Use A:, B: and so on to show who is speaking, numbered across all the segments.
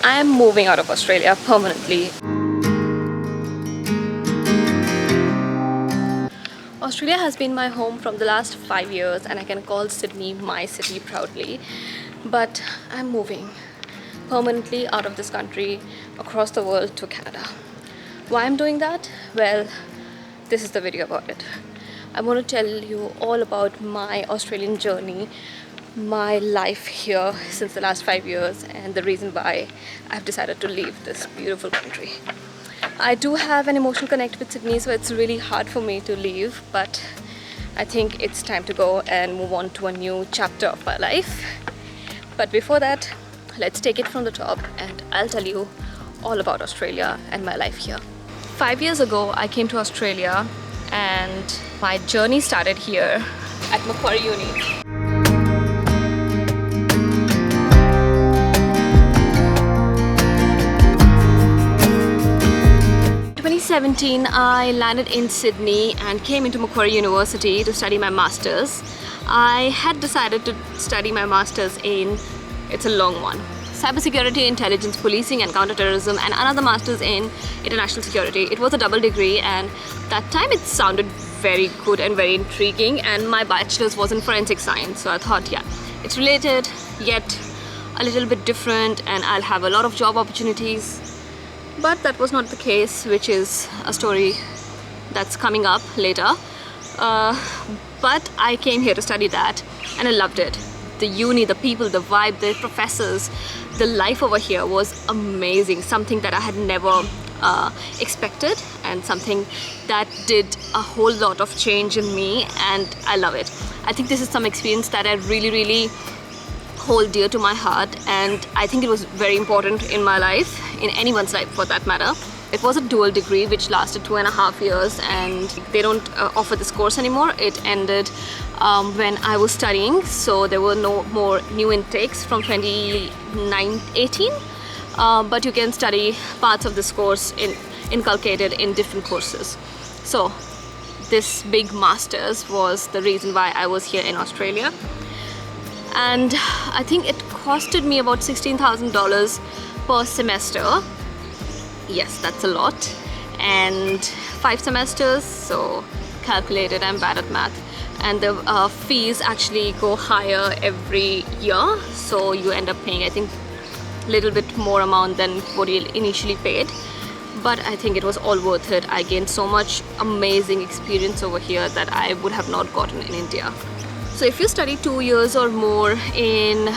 A: I am moving out of Australia permanently. Australia has been my home from the last 5 years and I can call Sydney my city proudly. But I'm moving permanently out of this country across the world to Canada. Why I'm doing that? Well, this is the video about it. I want to tell you all about my Australian journey, my life here since the last 5 years, and the reason why I've decided to leave this beautiful country. I do have an emotional connect with Sydney, so it's really hard for me to leave, but I think it's time to go and move on to a new chapter of my life. But before that, let's take it from the top and I'll tell you all about Australia and my life here. 5 years ago, I came to Australia and my journey started here at Macquarie Uni. 2017, I landed in Sydney and came into Macquarie University to study my Masters. I had decided to study my Masters in, it's a long one, Cybersecurity, Intelligence, Policing and Counterterrorism, and another Masters in International Security. It was a double degree and that time it sounded very good and very intriguing, and my Bachelor's was in Forensic Science, so I thought, yeah, it's related yet a little bit different and I'll have a lot of job opportunities. But that was not the case, which is a story that's coming up later. But I came here to study that and I loved it. The uni, the people, the vibe, the professors, the life over here was amazing. Something that I had never expected and something that did a whole lot of change in me, and I love it. I think this is some experience that I really hold dear to my heart, and I think it was very important in my life, in anyone's life for that matter. It was a dual degree which lasted 2.5 years, and they don't offer this course anymore. It ended when I was studying, so there were no more new intakes from 2018, but you can study parts of this course inculcated in different courses. So this big Masters was the reason why I was here in Australia. And I think it costed me about $16,000 per semester. Yes, that's a lot. And 5 semesters, so calculated, I'm bad at math. And the fees actually go higher every year, so you end up paying, I think, a little bit more amount than what you initially paid. But I think it was all worth it. I gained so much amazing experience over here that I would have not gotten in India. So if you study 2 years or more in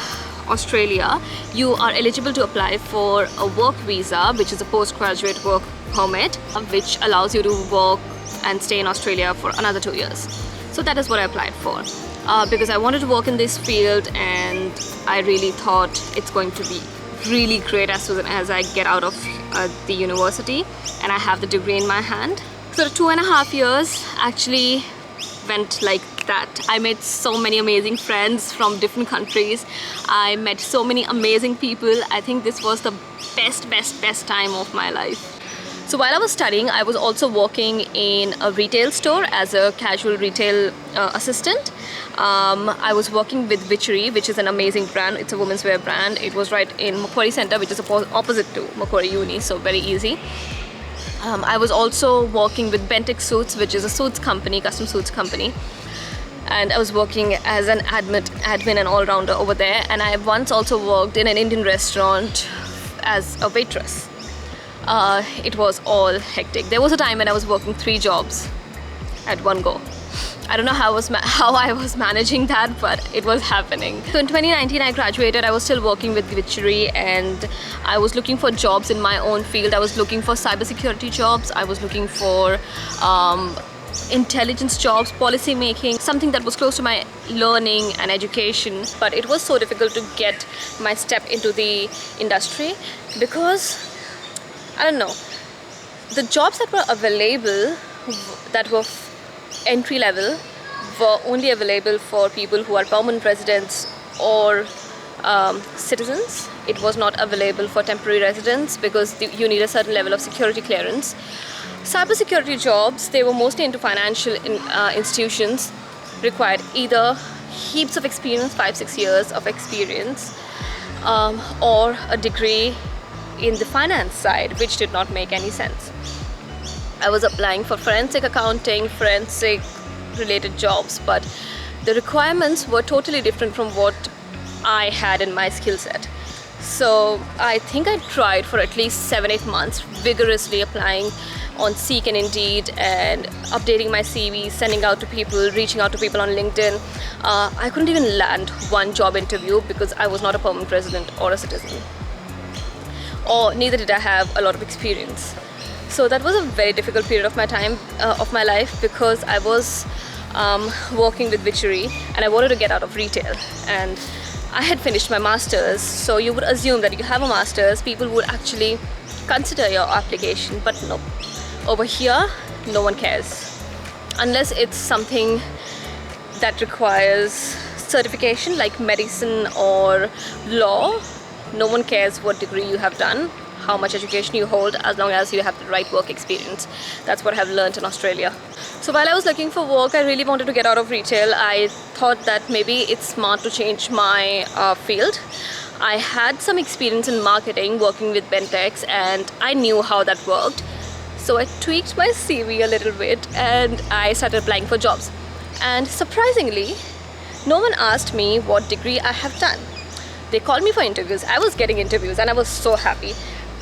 A: Australia, you are eligible to apply for a work visa, which is a postgraduate work permit, which allows you to work and stay in Australia for another 2 years. So that is what I applied for, because I wanted to work in this field and I really thought it's going to be really great as soon as I get out of the university and I have the degree in my hand. So the 2.5 years actually went like that. I made so many amazing friends from different countries. I met so many amazing people. I think this was the best time of my life. So while I was studying, I was also working in a retail store as a casual retail assistant. I was working with Witchery, which is an amazing brand. It's a women's wear brand. It was right in Macquarie Centre, which is opposite to Macquarie Uni, so very easy. I was also working with Bentic Suits, which is a suits company, custom suits company. And I was working as an admin and all-rounder over there. And I once also worked in an Indian restaurant as a waitress. It was all hectic. There was a time when I was working 3 jobs at one go. I don't know how I was managing that, but it was happening. So in 2019 I graduated. I was still working with Witchery and I was looking for jobs in my own field. I was looking for cybersecurity jobs. I was looking for intelligence jobs, policy making, something that was close to my learning and education. But it was so difficult to get my step into the industry because, I don't know, the jobs that were available that were entry level were only available for people who are permanent residents or citizens. It was not available for temporary residents because you need a certain level of security clearance. Cybersecurity jobs, they were mostly into financial institutions, required either heaps of experience, 5-6 years of experience, or a degree in the finance side, which did not make any sense. I was applying for forensic accounting, forensic related jobs, but the requirements were totally different from what I had in my skill set. So I think I tried for at least 7-8 months, vigorously applying on Seek and Indeed and updating my CV, sending out to people, reaching out to people on LinkedIn. I couldn't even land one job interview because I was not a permanent resident or a citizen, or neither did I have a lot of experience. So that was a very difficult period of my time, of my life, because I was working with witchery and I wanted to get out of retail, and I had finished my master's. So you would assume that you have a master's, people would actually consider your application, but no. Over here, no one cares. Unless it's something that requires certification like medicine or law, no one cares what degree you have done, how much education you hold, as long as you have the right work experience. That's what I've learned in Australia. So while I was looking for work, I really wanted to get out of retail. I thought that maybe it's smart to change my field. I had some experience in marketing, working with Bentex, and I knew how that worked. So I tweaked my CV a little bit and I started applying for jobs. And surprisingly, no one asked me what degree I have done. They called me for interviews. I was getting interviews and I was so happy.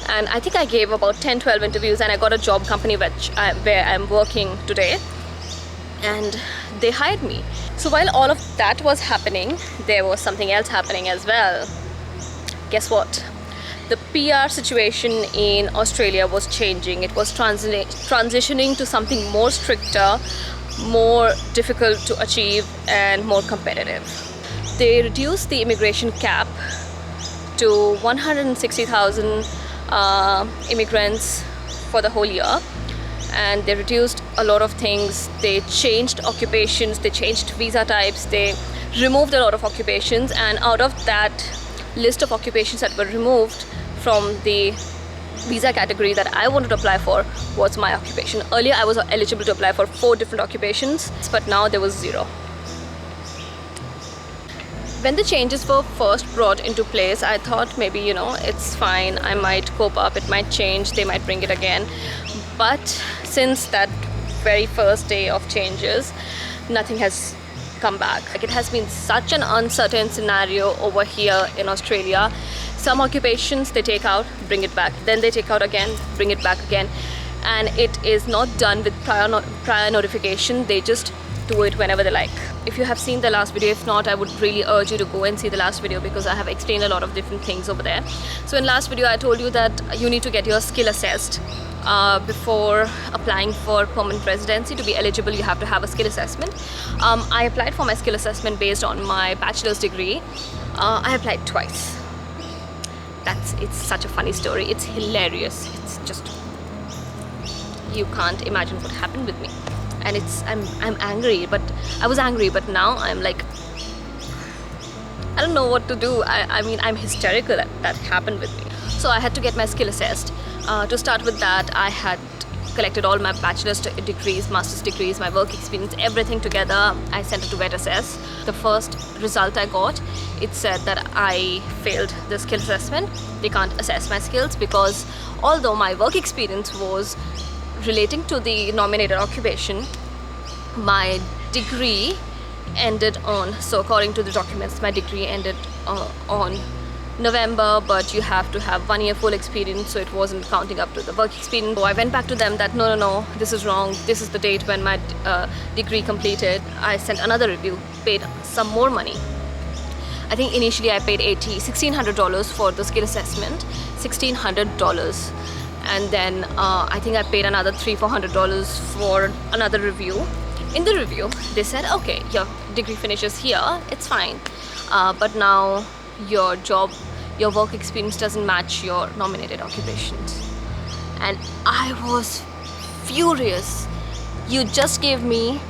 A: And I think I gave about 10-12 interviews and I got a job company where I'm working today. And they hired me. So while all of that was happening, there was something else happening as well. Guess what? The PR situation in Australia was changing. It was transitioning to something more stricter, more difficult to achieve, and more competitive. They reduced the immigration cap to 160,000 immigrants for the whole year, and they reduced a lot of things. They changed occupations, they changed visa types, they removed a lot of occupations, and out of that list of occupations that were removed from the visa category that I wanted to apply for was my occupation. Earlier I was eligible to apply for 4 different occupations, but now there was 0. When the changes were first brought into place, I thought maybe, it's fine, I might cope up, it might change, they might bring it again. But since that very first day of changes, nothing has come back. Like, it has been such an uncertain scenario over here in Australia. Some occupations they take out, bring it back, then they take out again, bring it back again, and it is not done with prior notification. They just do it whenever they like. If you have seen the last video, if not, I would really urge you to go and see the last video, because I have explained a lot of different things over there. So in last video I told you that you need to get your skill assessed before applying for permanent residency. To be eligible, you have to have a skill assessment. I applied for my skill assessment based on my bachelor's degree. I applied twice. It's such a funny story. It's hilarious. It's just, you can't imagine what happened with me. And I'm angry, but I was angry, but now I'm like, I don't know what to do. I mean, I'm hysterical that happened with me. So I had to get my skill assessed. To start with that, I had collected all my bachelor's degrees, master's degrees, my work experience, everything together. I sent it to Vet Assess. The first result I got, it said that I failed the skill assessment. They can't assess my skills because although my work experience was relating to the nominated occupation, my degree ended on, so according to the documents, my degree ended on November, but you have to have 1 year full experience, so it wasn't counting up to the work experience. So I went back to them that no, this is wrong, this is the date when my degree completed. I sent another review, paid some more money. I think initially I paid $1,600 for the skill assessment, $1,600, and then I think I paid another $300-400 for another review. In the review, they said, okay, your degree finishes here, it's fine, but now your work experience doesn't match your nominated occupations. And I was furious. You just gave me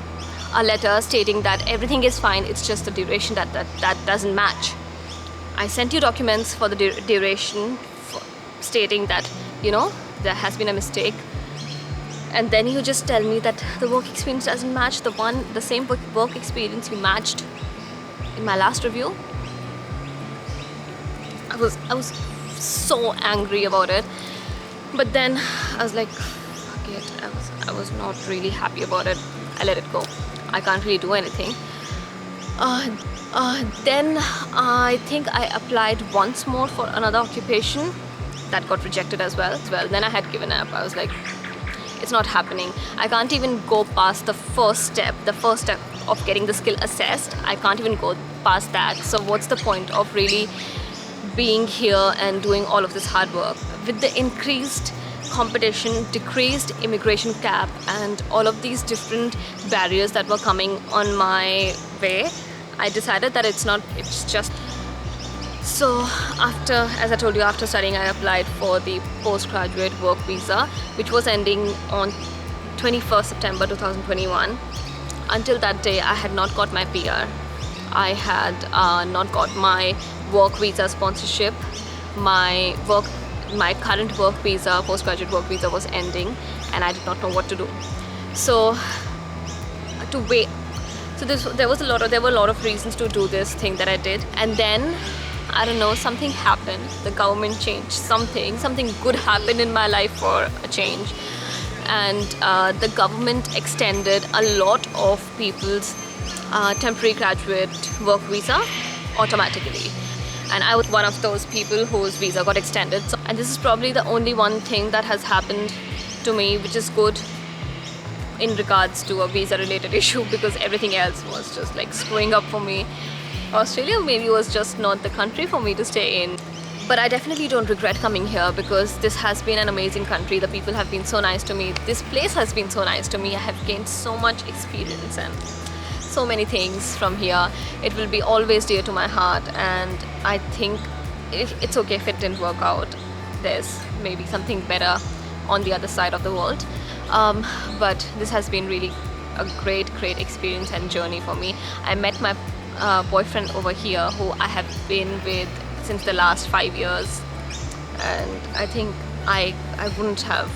A: a letter stating that everything is fine, it's just the duration that doesn't match. I sent you documents for the duration stating that, there has been a mistake, and then you just tell me that the work experience doesn't match the same work experience you matched in my last review. I was so angry about it. But then I was like, fuck it. I was not really happy about it. I let it go. I can't really do anything. Then I think I applied once more for another occupation that got rejected as well. Then I had given up. I was like, it's not happening. I can't even go past the first step of getting the skill assessed. I can't even go past that. So what's the point of really being here and doing all of this hard work? With the increased competition, decreased immigration cap, and all of these different barriers that were coming on my way, I decided that it's just. So as I told you, after studying, I applied for the postgraduate work visa, which was ending on 21st September 2021. Until that day, I had not got my PR. I had not got my work visa sponsorship. My current work visa, postgraduate work visa, was ending, and I did not know what to do. So to wait. So there were a lot of reasons to do this thing that I did, and then I don't know, something happened. The government changed something good happened in my life for a change, and the government extended a lot of people's temporary graduate work visa automatically, and I was one of those people whose visa got extended. And this is probably the only one thing that has happened to me which is good in regards to a visa related issue, because everything else was just like screwing up for me. Australia maybe was just not the country for me to stay in. But I definitely don't regret coming here, because this has been an amazing country. The people have been so nice to me. This place has been so nice to me. I have gained so much experience and so many things from here. It will be always dear to my heart, and I think it's okay if it didn't work out. There's maybe something better on the other side of the world. But this has been really a great experience and journey for me. I met my boyfriend over here, who I have been with since the last 5 years, and I think I wouldn't have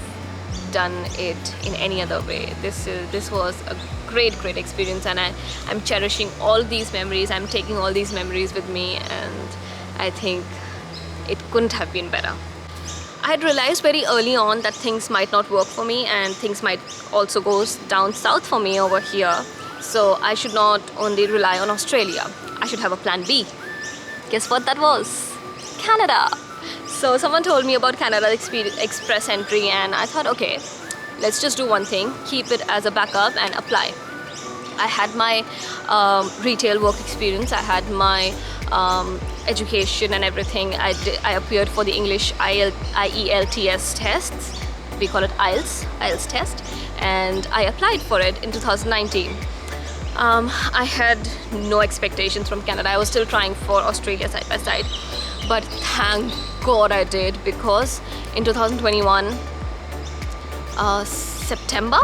A: done it in any other way. This was a great experience, and I'm cherishing all these memories. I'm taking all these memories with me, and I think it couldn't have been better. I had realized very early on that things might not work for me, and things might also go down south for me over here. So I should not only rely on Australia. I should have a plan B. Guess what that was? Canada. So someone told me about Canada Express entry, and I thought, okay, let's just do one thing, keep it as a backup and apply. I had my retail work experience. I had my education and everything. I appeared for the English IELTS tests. We call it IELTS test, and I applied for it in 2019. I had no expectations from Canada. I was still trying for Australia side by side, but thank God I did, because in 2021 September,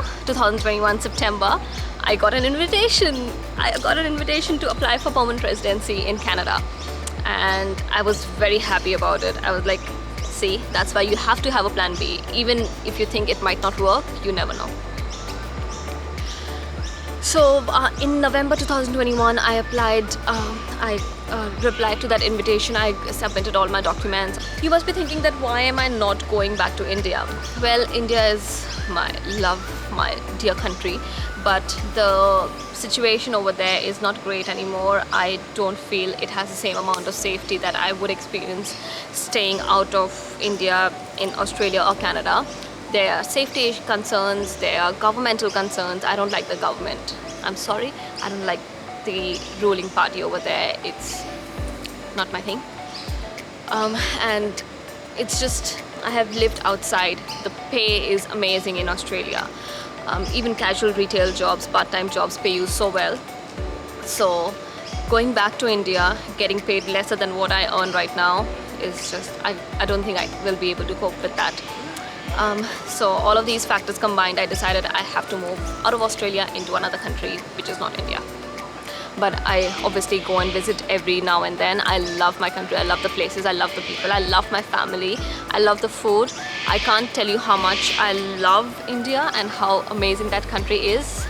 A: I got an invitation. I got an invitation to apply for permanent residency in Canada, and I was very happy about it. I was like, see, that's why you have to have a plan B. Even if you think it might not work, you never know. So in November 2021, I applied, I replied to that invitation. I submitted all my documents. You must be thinking that why am I not going back to India? Well, India is my dear country, but the situation over there is not great anymore. I don't feel it has the same amount of safety that I would experience staying out of India in Australia or Canada. There are safety concerns, there are governmental concerns. I don't like the government. I'm sorry, I don't like the ruling party over there. It's not my thing. And it's just, I have lived outside. The pay is amazing in Australia. Even casual retail jobs, part-time jobs pay you so well. So going back to India, getting paid lesser than what I earn right now is just, I don't think I will be able to cope with that. So all of these factors combined, I decided I have to move out of Australia into another country, which is not India. But I obviously go and visit every now and then. I love my country, I love the places, I love the people, I love my family, I love the food. I can't tell you how much I love India and how amazing that country is.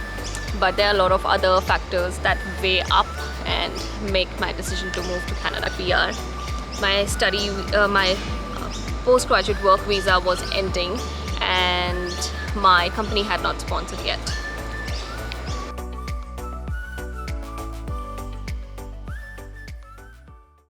A: But there are a lot of other factors that weigh up and make my decision to move to Canada PR. My postgraduate work visa was ending and my company had not sponsored yet.